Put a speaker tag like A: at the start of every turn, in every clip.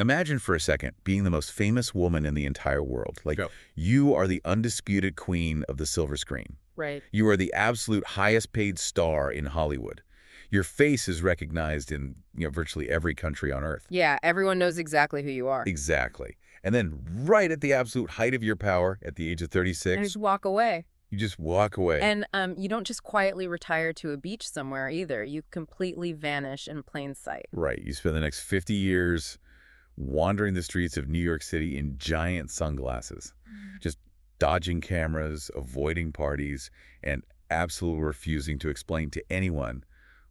A: Imagine for a second being the most famous woman in the entire world. Like,
B: Go.
A: you are the undisputed queen of the silver screen.
C: Right.
A: You are the absolute highest paid star in Hollywood. Your face is recognized in virtually every country on Earth.
C: Yeah, everyone knows exactly who you are.
A: Exactly. And then right at the absolute height of your power, at the age of 36,
C: And just walk away.
A: you just walk away.
C: And you don't just quietly retire to a beach somewhere either. You completely vanish in plain sight.
A: Right. You spend the next 50 years wandering the streets of New York City in giant sunglasses, just dodging cameras, avoiding parties, and absolutely refusing to explain to anyone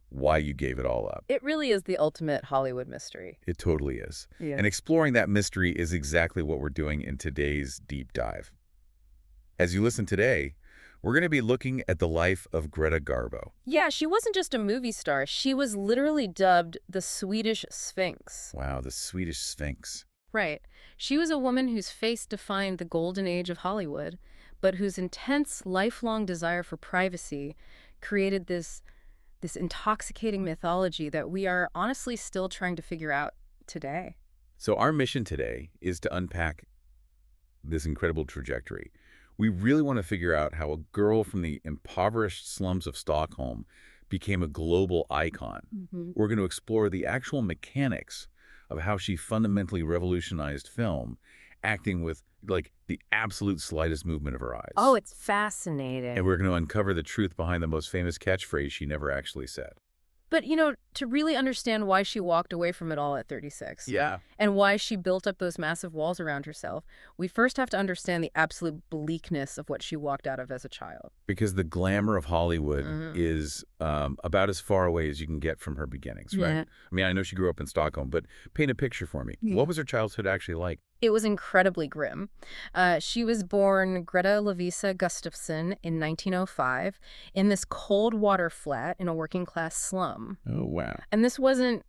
A: why you gave it all up.
C: It really is the ultimate Hollywood mystery.
A: It totally is.
C: Yeah.
A: And exploring that mystery is exactly what we're doing in today's deep dive. As you listen today, we're going to be looking at the life of Greta Garbo.
C: Yeah, she wasn't just a movie star. She was literally dubbed the Swedish Sphinx.
A: Wow, the Swedish Sphinx.
C: Right. She was a woman whose face defined the golden age of Hollywood, but whose intense, lifelong desire for privacy created this intoxicating mythology that we are honestly still trying to figure out today.
A: So our mission today is to unpack this incredible trajectory. We really want to figure out how a girl from the impoverished slums of Stockholm became a global icon. We're going to explore the actual mechanics of how she fundamentally revolutionized film, acting with, like, the absolute slightest movement of her eyes.
C: Oh, it's fascinating.
A: And we're going to uncover the truth behind the most famous catchphrase she never actually said.
C: But, to really understand why she walked away from it all at 36.
A: Yeah.
C: And why she built up those massive walls around herself, we first have to understand the absolute bleakness of what she walked out of as a child.
A: Because the glamour of Hollywood is about as far away as you can get from her beginnings, right?
C: Yeah.
A: I mean, I know she grew up in Stockholm, but paint a picture for me. What was her childhood actually like?
C: It was incredibly grim. She was born Greta Lovisa Gustafsson in 1905 in this cold water flat in a working class slum.
A: Oh, wow.
C: And this wasn't,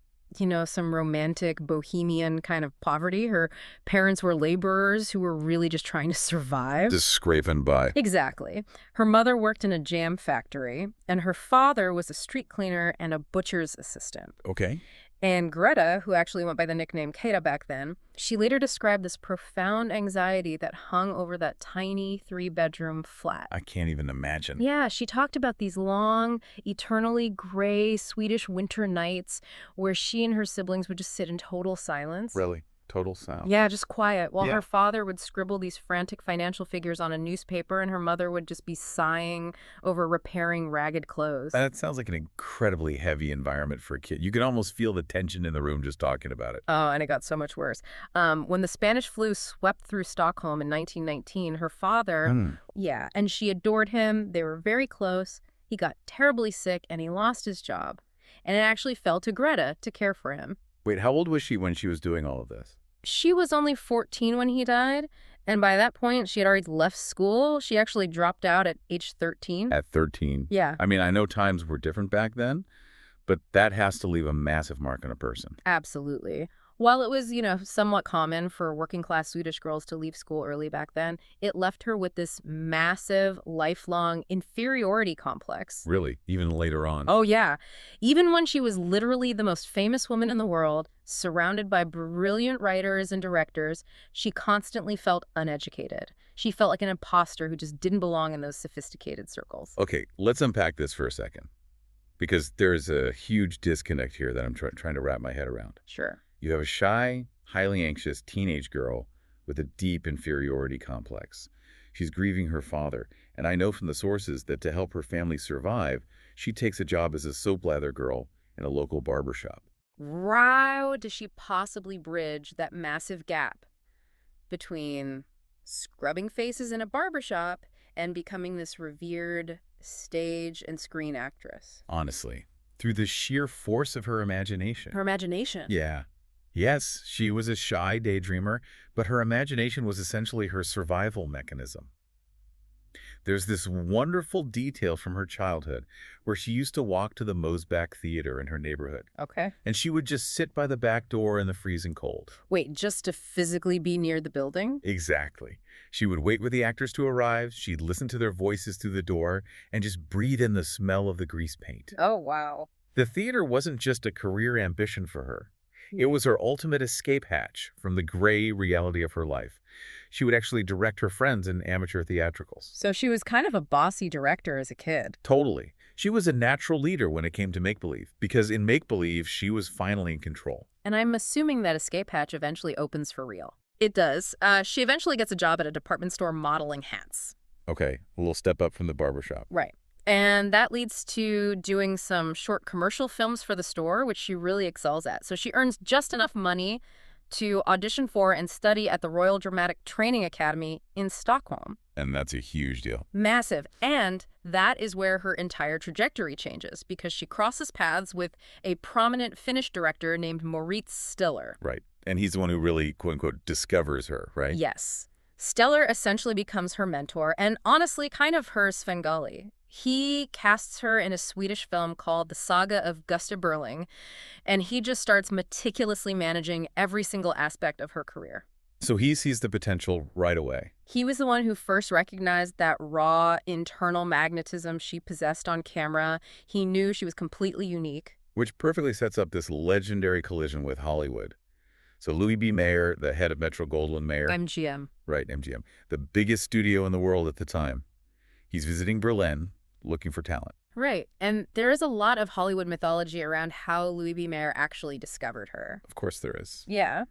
C: some romantic bohemian kind of poverty. Her parents were laborers who were really just trying to survive.
A: Just scraping by.
C: Exactly. Her mother worked in a jam factory, and her father was a street cleaner and a butcher's assistant.
A: Okay.
C: And Greta, who actually went by the nickname Kata back then, she later described this profound anxiety that hung over that tiny 3-bedroom flat.
A: I can't even imagine.
C: Yeah, she talked about these long, eternally gray Swedish winter nights where she and her siblings would just sit in total silence.
A: Really? Total sound.
C: Yeah, just quiet, while
A: Yeah.
C: her father would scribble these frantic financial figures on a newspaper, and her mother would just be sighing over repairing ragged clothes.
A: That sounds like an incredibly heavy environment for a kid. You can almost feel the tension in the room just talking about it.
C: Oh, and it got so much worse. When the Spanish flu swept through Stockholm in 1919, her father, yeah, and she adored him. They were very close. He got terribly sick, and he lost his job. And it actually fell to Greta to care for him.
A: Wait, how old was she when she was doing all of this?
C: She was only 14 when he died, and by that point, she had already left school. She actually dropped out at age 13.
A: At 13?
C: Yeah.
A: I mean, I know times were different back then, but that has to leave a massive mark on a person.
C: Absolutely. While it was, somewhat common for working-class Swedish girls to leave school early back then, it left her with this massive, lifelong inferiority complex.
A: Really? Even later on?
C: Oh, yeah. Even when she was literally the most famous woman in the world, surrounded by brilliant writers and directors, she constantly felt uneducated. She felt like an imposter who just didn't belong in those sophisticated circles.
A: Okay, let's unpack this for a second, because there's a huge disconnect here that I'm trying to wrap my head around.
C: Sure.
A: You have a shy, highly anxious teenage girl with a deep inferiority complex. She's grieving her father, and I know from the sources that to help her family survive, she takes a job as a soap lather girl in a local barbershop.
C: How does she possibly bridge that massive gap between scrubbing faces in a barbershop and becoming this revered stage and screen actress?
A: Honestly, through the sheer force of her imagination.
C: Her imagination.
A: Yeah. Yes, she was a shy daydreamer, but her imagination was essentially her survival mechanism. There's this wonderful detail from her childhood where she used to walk to the Mosback Theater in her neighborhood,
C: Okay.
A: and she would just sit by the back door in the freezing cold.
C: Wait, just to physically be near the building?
A: Exactly. She would wait for the actors to arrive, she'd listen to their voices through the door, and just breathe in the smell of the grease paint.
C: Oh, wow.
A: The theater wasn't just a career ambition for her. It was her ultimate escape hatch from the gray reality of her life. She would actually direct her friends in amateur theatricals.
C: So she was kind of a bossy director as a kid.
A: Totally. She was a natural leader when it came to make-believe, because in make-believe, she was finally in control.
C: And I'm assuming that escape hatch eventually opens for real. It does. She eventually gets a job at a department store modeling hats.
A: Okay, a little step up from the barbershop.
C: Right. And that leads to doing some short commercial films for the store, which she really excels at. So she earns just enough money to audition for and study at the Royal Dramatic Training Academy in Stockholm.
A: And that's a huge deal.
C: Massive. And that is where her entire trajectory changes, because she crosses paths with a prominent Finnish director named Mauritz StillerThe.
A: Right. And he's the one who really, quote-unquote, discovers her, right?
C: Yes. StillerThe essentially becomes her mentor and honestly kind of her Svengali. He casts her in a Swedish film called The Saga of Gustav Berling, and he just starts meticulously managing every single aspect of her career.
A: So he sees the potential right away.
C: He was the one who first recognized that raw internal magnetism she possessed on camera. He knew she was completely unique.
A: Which perfectly sets up this legendary collision with Hollywood. So Louis B. Mayer, the head of Metro-Goldwyn-Mayer.
C: MGM.
A: Right, MGM. The biggest studio in the world at the time. He's visiting Berlin, looking for talent.
C: Right. And there is a lot of Hollywood mythology around how Louis B. Mayer actually discovered her.
A: Of course there is.
C: Yeah.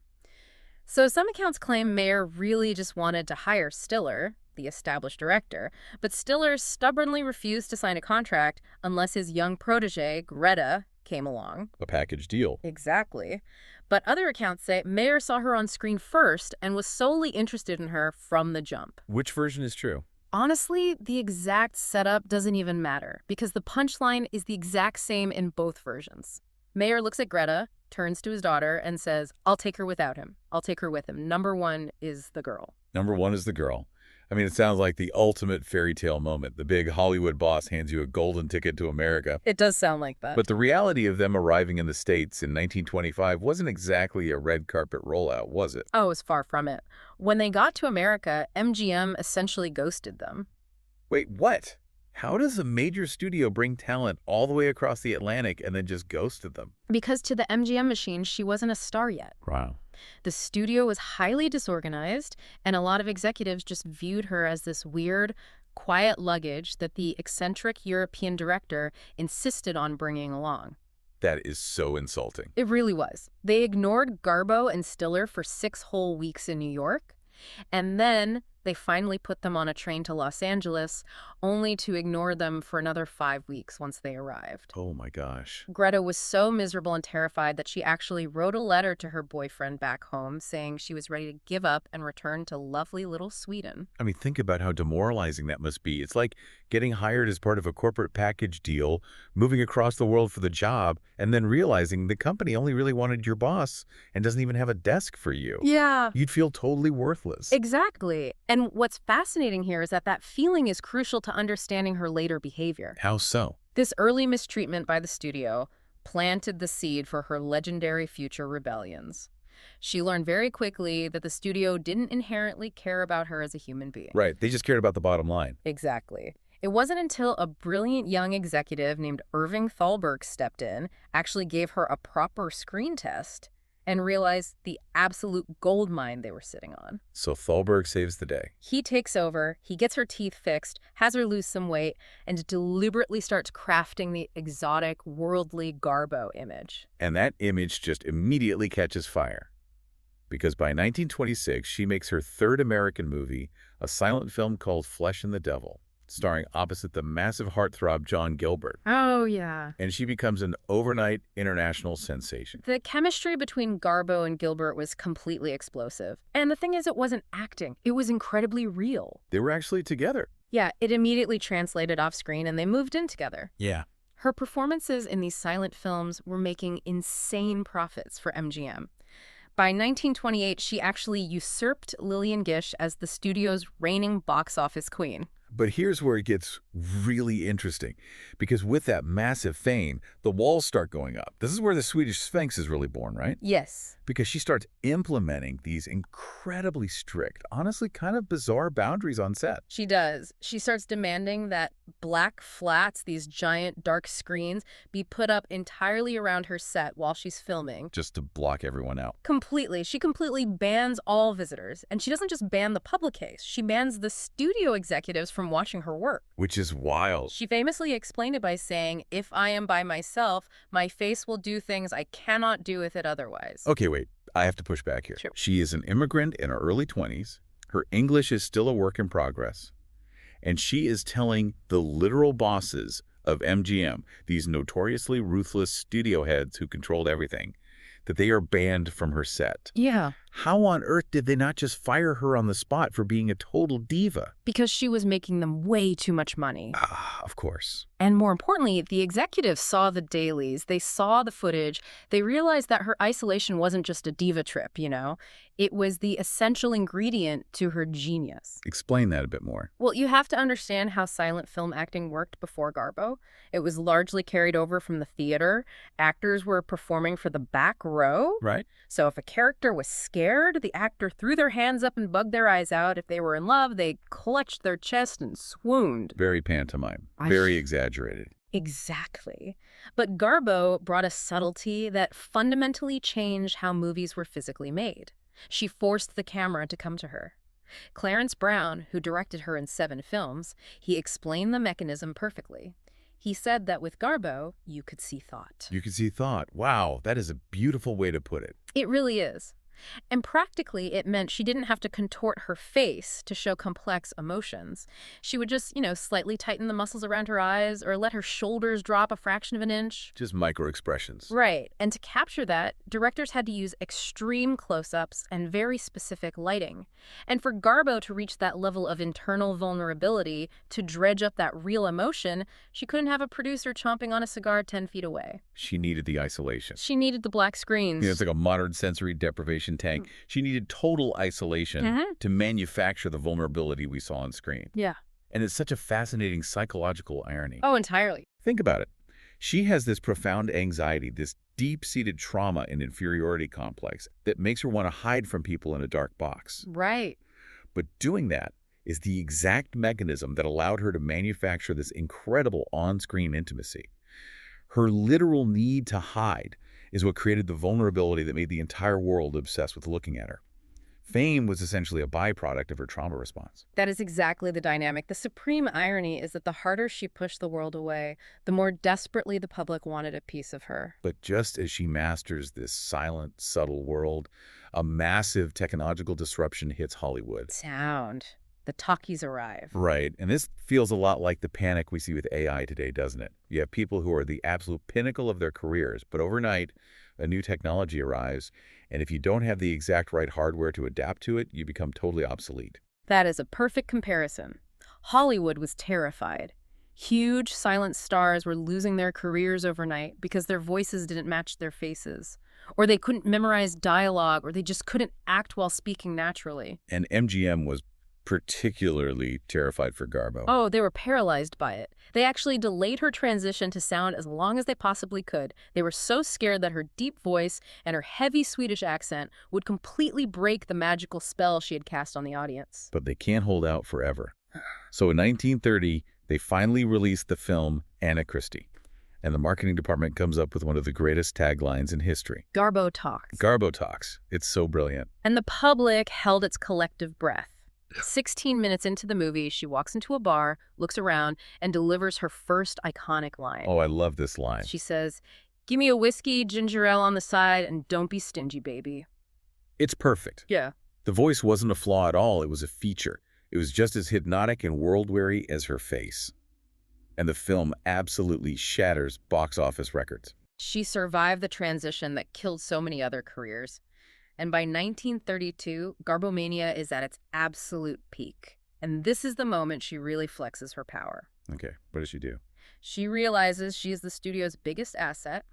C: So some accounts claim Mayer really just wanted to hire StillerThe, the established director, but StillerThe stubbornly refused to sign a contract unless his young protege, Greta, came along.
A: A package deal.
C: Exactly. But other accounts say Mayer saw her on screen first and was solely interested in her from the jump.
A: Which version is true?
C: Honestly, the exact setup doesn't even matter, because the punchline is the exact same in both versions. Mayer looks at Greta, turns to his daughter, and says, "I'll take her without him. I'll take her with him. Number one is the girl."
A: Number one is the girl. I mean, it sounds like the ultimate fairy tale moment. The big Hollywood boss hands you a golden ticket to America.
C: It does sound like that.
A: But the reality of them arriving in the States in 1925 wasn't exactly a red carpet rollout, was it?
C: Oh, it was far from it. When they got to America, MGM essentially ghosted them.
A: Wait, what? How does a major studio bring talent all the way across the Atlantic and then just ghosted them?
C: Because to the MGM machine, she wasn't a star yet.
A: Wow.
C: The studio was highly disorganized, and a lot of executives just viewed her as this weird, quiet luggage that the eccentric European director insisted on bringing along.
A: That is so insulting.
C: It really was. They ignored Garbo and StillerThe for 6 whole weeks in New York, and then they finally put them on a train to Los Angeles, only to ignore them for another 5 weeks once they arrived.
A: Oh my gosh.
C: Greta was so miserable and terrified that she actually wrote a letter to her boyfriend back home saying she was ready to give up and return to lovely little Sweden.
A: I mean, think about how demoralizing that must be. It's like getting hired as part of a corporate package deal, moving across the world for the job, and then realizing the company only really wanted your boss and doesn't even have a desk for you.
C: Yeah.
A: You'd feel totally worthless.
C: Exactly. And what's fascinating here is that that feeling is crucial to understanding her later behavior.
A: How so?
C: This early mistreatment by the studio planted the seed for her legendary future rebellions. She learned very quickly that the studio didn't inherently care about her as a human being.
A: Right. They just cared about the bottom line.
C: Exactly. It wasn't until a brilliant young executive named Irving Thalberg stepped in, actually gave her a proper screen test, and realized the absolute gold mine they were sitting on.
A: So Thalberg saves the day.
C: He takes over, he gets her teeth fixed, has her lose some weight, and deliberately starts crafting the exotic, worldly Garbo image.
A: And that image just immediately catches fire. Because by 1926, she makes her third American movie, a silent film called Flesh and the Devil, starring opposite the massive heartthrob John Gilbert.
C: Oh, yeah.
A: And she becomes an overnight international sensation.
C: The chemistry between Garbo and Gilbert was completely explosive. And the thing is, it wasn't acting. It was incredibly real.
A: They were actually together.
C: Yeah, it immediately translated off screen and they moved in together.
A: Yeah.
C: Her performances in these silent films were making insane profits for MGM. By 1928, she actually usurped Lillian Gish as the studio's reigning box office queen.
A: But here's where it gets really interesting because with that massive fame, the walls start going up. This is where the Swedish Sphinx is really born, right?
C: Yes.
A: Because she starts implementing these incredibly strict, honestly kind of bizarre boundaries on set.
C: She does. She starts demanding that black flats, these giant dark screens, be put up entirely around her set while she's filming.
A: Just to block everyone out.
C: Completely. She completely bans all visitors. And she doesn't just ban the public case. She bans the studio executives from watching her work.
A: Which is wild.
C: She famously explained it by saying, "If I am by myself, my face will do things I cannot do with it otherwise."
A: Okay, wait. I have to push back here.
C: Sure.
A: She is an immigrant in her early 20s. Her English is still a work in progress. And she is telling the literal bosses of MGM, these notoriously ruthless studio heads who controlled everything, that they are banned from her set.
C: Yeah.
A: How on earth did they not just fire her on the spot for being a total diva?
C: Because she was making them way too much money.
A: Ah, of course.
C: And more importantly, the executives saw the dailies, they saw the footage, they realized that her isolation wasn't just a diva trip, you know? It was the essential ingredient to her genius.
A: Explain that a bit more.
C: Well, you have to understand how silent film acting worked before Garbo. It was largely carried over from the theater. Actors were performing for the back row.
A: Right.
C: So if a character was scared, the actor threw their hands up and bugged their eyes out. If they were in love, they clutched their chest and swooned.
A: Very pantomime. Very exaggerated.
C: Exactly. But Garbo brought a subtlety that fundamentally changed how movies were physically made. She forced the camera to come to her. Clarence Brown, who directed her in 7 films, he explained the mechanism perfectly. He said that with Garbo, you could see thought.
A: You can see thought. Wow, that is a beautiful way to put it.
C: It really is. And practically, it meant she didn't have to contort her face to show complex emotions. She would just, slightly tighten the muscles around her eyes or let her shoulders drop a fraction of an inch.
A: Just micro expressions.
C: Right. And to capture that, directors had to use extreme close-ups and very specific lighting. And for Garbo to reach that level of internal vulnerability, to dredge up that real emotion, she couldn't have a producer chomping on a cigar 10 feet away.
A: She needed the isolation.
C: She needed the black screens.
A: It's like a modern sensory deprivation tank. She needed total isolation to manufacture the vulnerability we saw on screen.
C: Yeah.
A: And it's such a fascinating psychological irony.
C: Oh, entirely.
A: Think about it. She has this profound anxiety, this deep-seated trauma and inferiority complex that makes her want to hide from people in a dark box.
C: Right.
A: But doing that is the exact mechanism that allowed her to manufacture this incredible on-screen intimacy. Her literal need to hide is what created the vulnerability that made the entire world obsessed with looking at her. Fame was essentially a byproduct of her trauma response.
C: That is exactly the dynamic. The supreme irony is that the harder she pushed the world away, the more desperately the public wanted a piece of her.
A: But just as she masters this silent, subtle world, a massive technological disruption hits Hollywood.
C: Sound. The talkies arrive.
A: Right. And this feels a lot like the panic we see with AI today, doesn't it? You have people who are the absolute pinnacle of their careers, but overnight, a new technology arrives, and if you don't have the exact right hardware to adapt to it, you become totally obsolete.
C: That is a perfect comparison. Hollywood was terrified. Huge silent stars were losing their careers overnight because their voices didn't match their faces, or they couldn't memorize dialogue, or they just couldn't act while speaking naturally.
A: And MGM was particularly terrified for Garbo.
C: Oh, they were paralyzed by it. They actually delayed her transition to sound as long as they possibly could. They were so scared that her deep voice and her heavy Swedish accent would completely break the magical spell she had cast on the audience.
A: But they can't hold out forever. So in 1930, they finally released the film Anna Christie. And the marketing department comes up with one of the greatest taglines in history.
C: Garbo talks.
A: Garbo talks. It's so brilliant.
C: And the public held its collective breath. 16 minutes into the movie, she walks into a bar, looks around, and delivers her first iconic line.
A: Oh, I love this line.
C: She says, "Give me a whiskey, ginger ale on the side, and don't be stingy, baby."
A: It's perfect.
C: Yeah.
A: The voice wasn't a flaw at all. It was a feature. It was just as hypnotic and world-weary as her face. And the film absolutely shatters box office records.
C: She survived the transition that killed so many other careers. And by 1932, Garbomania is at its absolute peak. And this is the moment she really flexes her power.
A: Okay, what does she do?
C: She realizes she is the studio's biggest asset,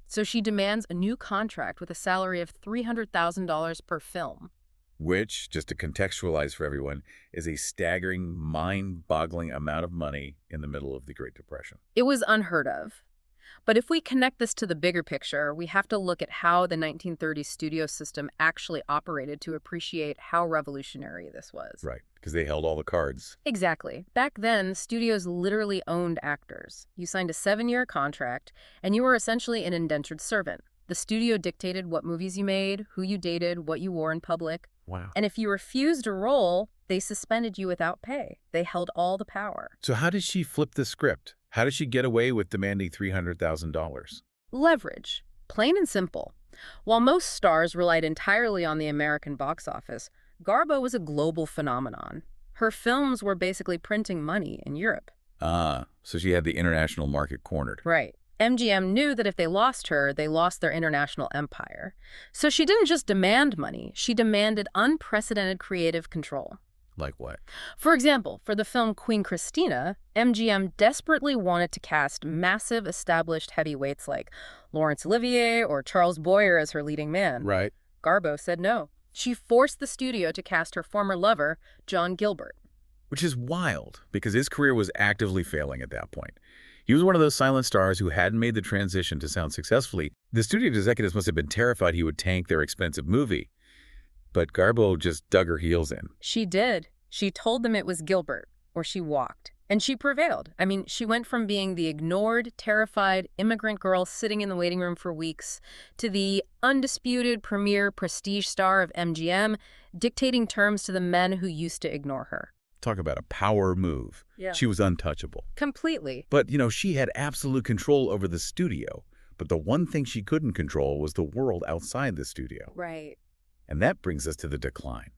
C: so she demands a new contract with a salary of $300,000 per film.
A: which, just to contextualize for everyone, is a staggering, mind-boggling amount of money in the middle of the Great Depression.
C: It was unheard of. But if we connect this to the bigger picture, we have to look at how the 1930s studio system actually operated to appreciate how revolutionary this was.
A: Right, because they held all the cards.
C: Exactly. Back then, studios literally owned actors. You signed a 7-year contract, and you were essentially an indentured servant. The studio dictated what movies you made, who you dated, what you wore in public.
A: Wow.
C: And if you refused a role, they suspended you without pay. They held all the power.
A: So how did she flip the script? How did she get away with demanding $300,000?
C: Leverage. Plain and simple. While most stars relied entirely on the American box office, Garbo was a global phenomenon. Her films were basically printing money in Europe.
A: Ah, so she had the international market cornered.
C: Right. MGM knew that if they lost her, they lost their international empire. So she didn't just demand money, she demanded unprecedented creative control.
A: Like what?
C: For example, for the film Queen Christina, MGM desperately wanted to cast massive established heavyweights like Laurence Olivier or Charles Boyer as her leading man.
A: Right.
C: Garbo said no. She forced the studio to cast her former lover, John Gilbert.
A: Which is wild, because his career was actively failing at that point. He was one of those silent stars who hadn't made the transition to sound successfully. The studio executives must have been terrified he would tank their expensive movie. But Garbo just dug her heels in.
C: She did. She told them it was Gilbert, or she walked. And she prevailed. I mean, she went from being the ignored, terrified immigrant girl sitting in the waiting room for weeks to the undisputed premier prestige star of MGM, dictating terms to the men who used to ignore her.
A: Talk about a power move.
C: Yeah.
A: She was untouchable.
C: Completely.
A: But, she had absolute control over the studio. But the one thing she couldn't control was the world outside the studio.
C: Right.
A: And that brings us to the decline.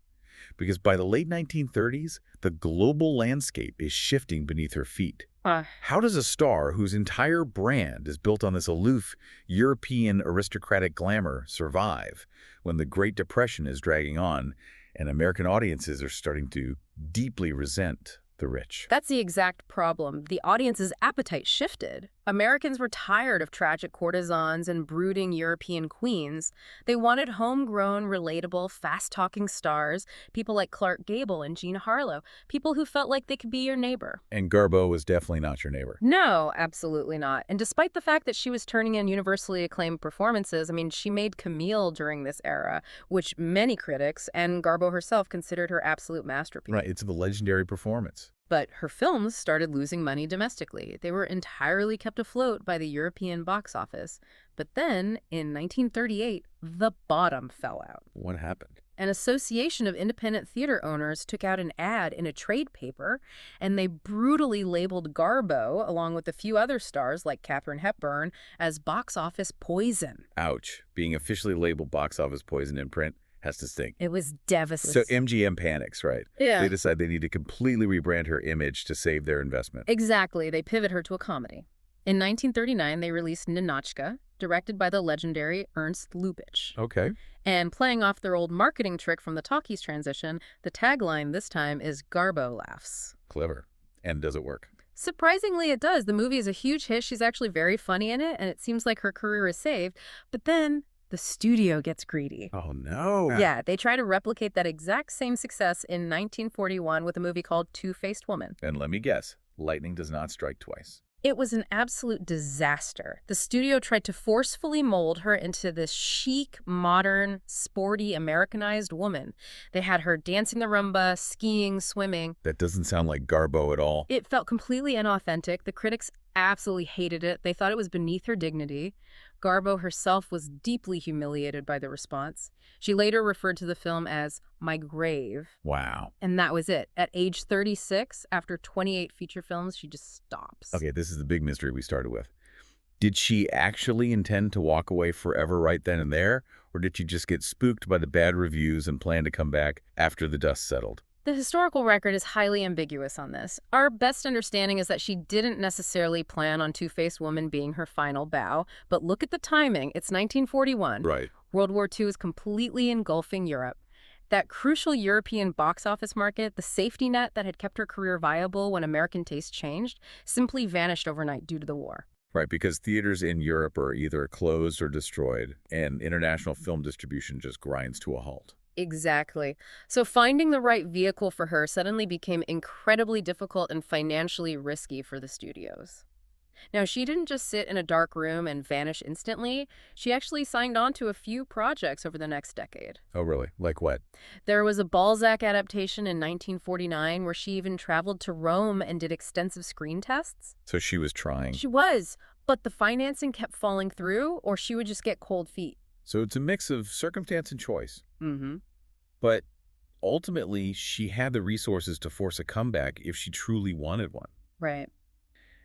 A: Because by the late 1930s, the global landscape is shifting beneath her feet. How does a star whose entire brand is built on this aloof, European aristocratic glamour survive when the Great Depression is dragging on and American audiences are starting to deeply resent the rich?
C: That's the exact problem. The audience's appetite shifted. Americans were tired of tragic courtesans and brooding European queens. They wanted homegrown, relatable, fast-talking stars, people like Clark Gable and Jean Harlow, people who felt like they could be your neighbor.
A: And Garbo was definitely not your neighbor.
C: No, absolutely not. And despite the fact that she was turning in universally acclaimed performances, she made Camille during this era, which many critics and Garbo herself considered her absolute masterpiece.
A: Right, it's the legendary performance.
C: But her films started losing money domestically. They were entirely kept afloat by the European box office. But then, in 1938, the bottom fell out.
A: What happened?
C: An association of independent theater owners took out an ad in a trade paper, and they brutally labeled Garbo, along with a few other stars like Katharine Hepburn, as box office poison.
A: Ouch. Being officially labeled box office poison in print has to stink.
C: It was devastating.
A: So MGM panics, right?
C: Yeah.
A: They decide they need to completely rebrand her image to save their investment.
C: Exactly. They pivot her to a comedy. In 1939, they released Ninotchka, directed by the legendary Ernst Lubitsch.
A: Okay.
C: And playing off their old marketing trick from the talkies transition, the tagline this time is Garbo laughs.
A: Clever. And does it work?
C: Surprisingly, it does. The movie is a huge hit. She's actually very funny in it, and it seems like her career is saved. But then the studio gets greedy.
A: Oh, no.
C: Yeah, they try to replicate that exact same success in 1941 with a movie called Two-Faced Woman.
A: And let me guess, lightning does not strike twice.
C: It was an absolute disaster. The studio tried to forcefully mold her into this chic, modern, sporty, Americanized woman. They had her dancing the rumba, skiing, swimming.
A: That doesn't sound like Garbo at all.
C: It felt completely inauthentic. The critics absolutely hated it. They thought it was beneath her dignity. Garbo herself was deeply humiliated by the response. She later referred to the film as my grave.
A: Wow.
C: And that was it. At age 36, after 28 feature films, she just stops.
A: Okay, this is the big mystery we started with. Did she actually intend to walk away forever right then and there? Or did she just get spooked by the bad reviews and plan to come back after the dust settled?
C: The historical record is highly ambiguous on this. Our best understanding is that she didn't necessarily plan on Two-Faced Woman being her final bow, but look at the timing. It's 1941.
A: Right.
C: World War II is completely engulfing Europe. That crucial European box office market, the safety net that had kept her career viable when American taste changed, simply vanished overnight due to the war.
A: Right, because theaters in Europe are either closed or destroyed, and international film distribution just grinds to a halt.
C: Exactly. So finding the right vehicle for her suddenly became incredibly difficult and financially risky for the studios. Now, she didn't just sit in a dark room and vanish instantly. She actually signed on to a few projects over the next decade.
A: Oh, really? Like what?
C: There was a Balzac adaptation in 1949 where she even traveled to Rome and did extensive screen tests.
A: So she was trying.
C: She was, but the financing kept falling through, or she would just get cold feet.
A: So it's a mix of circumstance and choice.
C: Mm-hmm.
A: But ultimately, she had the resources to force a comeback if she truly wanted one.
C: Right.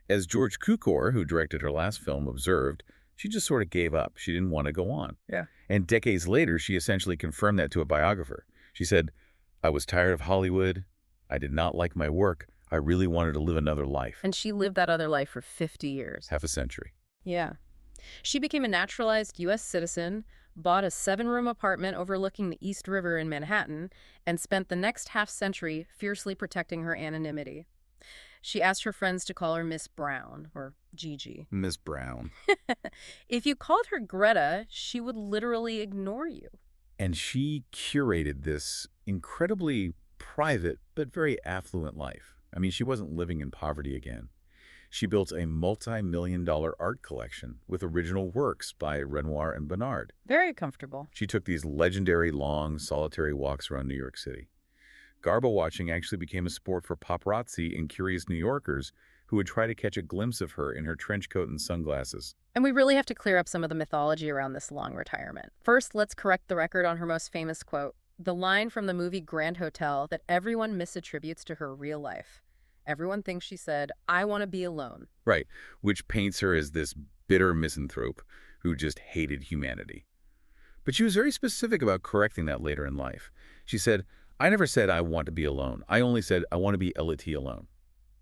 A: As George Cukor, who directed her last film, observed, she just sort of gave up. She didn't want to go on.
C: Yeah.
A: And decades later, she essentially confirmed that to a biographer. She said, "I was tired of Hollywood. I did not like my work. I really wanted to live another life."
C: And she lived that other life for 50 years.
A: Half a century.
C: Yeah. She became a naturalized U.S. citizen, bought a 7-room apartment overlooking the East River in Manhattan, and spent the next half-century fiercely protecting her anonymity. She asked her friends to call her Miss Brown, or Gigi.
A: Miss Brown.
C: If you called her Greta, she would literally ignore you.
A: And she curated this incredibly private but very affluent life. I mean, she wasn't living in poverty again. She built a multi-million-dollar art collection with original works by Renoir and Bonnard.
C: Very comfortable.
A: She took these legendary long, solitary walks around New York City. Garbo watching actually became a sport for paparazzi and curious New Yorkers who would try to catch a glimpse of her in her trench coat and sunglasses.
C: And we really have to clear up some of the mythology around this long retirement. First, let's correct the record on her most famous quote, the line from the movie Grand Hotel that everyone misattributes to her real life. Everyone thinks she said, "I want to be alone."
A: Right, which paints her as this bitter misanthrope who just hated humanity. But she was very specific about correcting that later in life. She said, "I never said I want to be alone. I only said I want to be LT alone."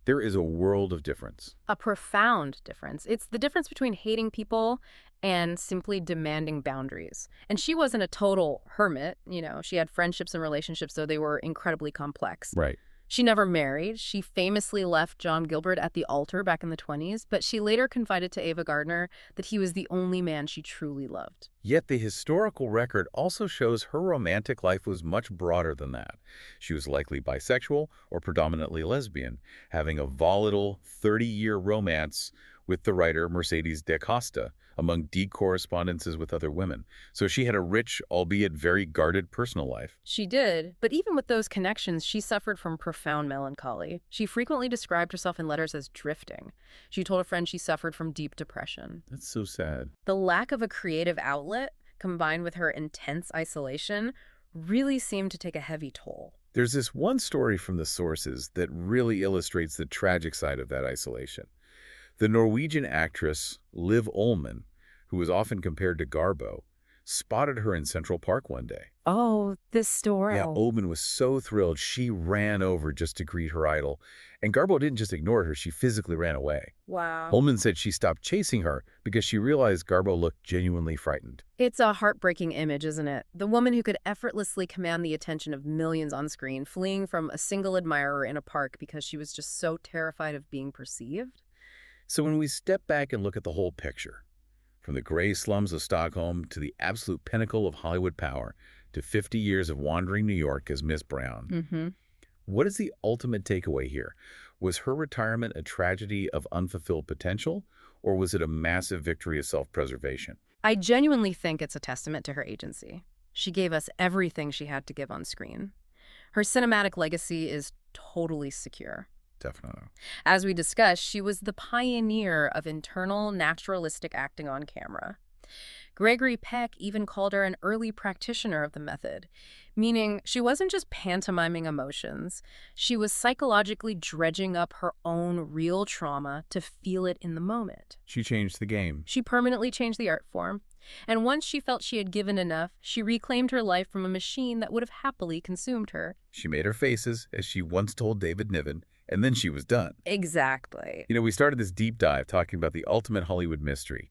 A: There is a world of difference.
C: A profound difference. It's the difference between hating people and simply demanding boundaries. And she wasn't a total hermit. She had friendships and relationships, though they were incredibly complex.
A: Right.
C: She never married. She famously left John Gilbert at the altar back in the 1920s, but she later confided to Ava Gardner that he was the only man she truly loved.
A: Yet the historical record also shows her romantic life was much broader than that. She was likely bisexual or predominantly lesbian, having a volatile 30-year romance with the writer Mercedes da Costa, among deep correspondences with other women. So she had a rich, albeit very guarded personal life.
C: She did, but even with those connections, she suffered from profound melancholy. She frequently described herself in letters as drifting. She told a friend she suffered from deep depression.
A: That's so sad.
C: The lack of a creative outlet, combined with her intense isolation, really seemed to take a heavy toll.
A: There's this one story from the sources that really illustrates the tragic side of that isolation. The Norwegian actress Liv Ullmann, who was often compared to Garbo, spotted her in Central Park one day.
C: Oh, this story.
A: Yeah, Ullmann was so thrilled, she ran over just to greet her idol. And Garbo didn't just ignore her, she physically ran away.
C: Wow.
A: Ullmann said she stopped chasing her because she realized Garbo looked genuinely frightened.
C: It's a heartbreaking image, isn't it? The woman who could effortlessly command the attention of millions on screen, fleeing from a single admirer in a park because she was just so terrified of being perceived.
A: So when we step back and look at the whole picture, from the gray slums of Stockholm to the absolute pinnacle of Hollywood power to 50 years of wandering New York as Miss Brown, what is the ultimate takeaway here? Was her retirement a tragedy of unfulfilled potential, or was it a massive victory of self-preservation?
C: I genuinely think it's a testament to her agency. She gave us everything she had to give on screen. Her cinematic legacy is totally secure.
A: Definitely.
C: As we discussed, she was the pioneer of internal, naturalistic acting on camera. Gregory Peck even called her an early practitioner of the method, meaning she wasn't just pantomiming emotions. She was psychologically dredging up her own real trauma to feel it in the moment.
A: She changed the game.
C: She permanently changed the art form. And once she felt she had given enough, she reclaimed her life from a machine that would have happily consumed her.
A: She made her faces, as she once told David Niven, and then she was done.
C: Exactly.
A: We started this deep dive talking about the ultimate Hollywood mystery.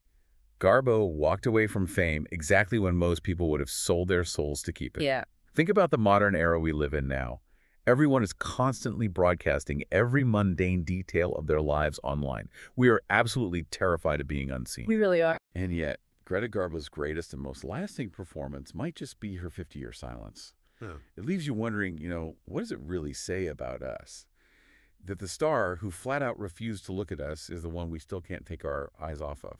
A: Garbo walked away from fame exactly when most people would have sold their souls to keep it.
C: Yeah.
A: Think about the modern era we live in now. Everyone is constantly broadcasting every mundane detail of their lives online. We are absolutely terrified of being unseen.
C: We really are.
A: And yet, Greta Garbo's greatest and most lasting performance might just be her 50-year silence. Huh. It leaves you wondering, what does it really say about us? That the star who flat out refused to look at us is the one we still can't take our eyes off of.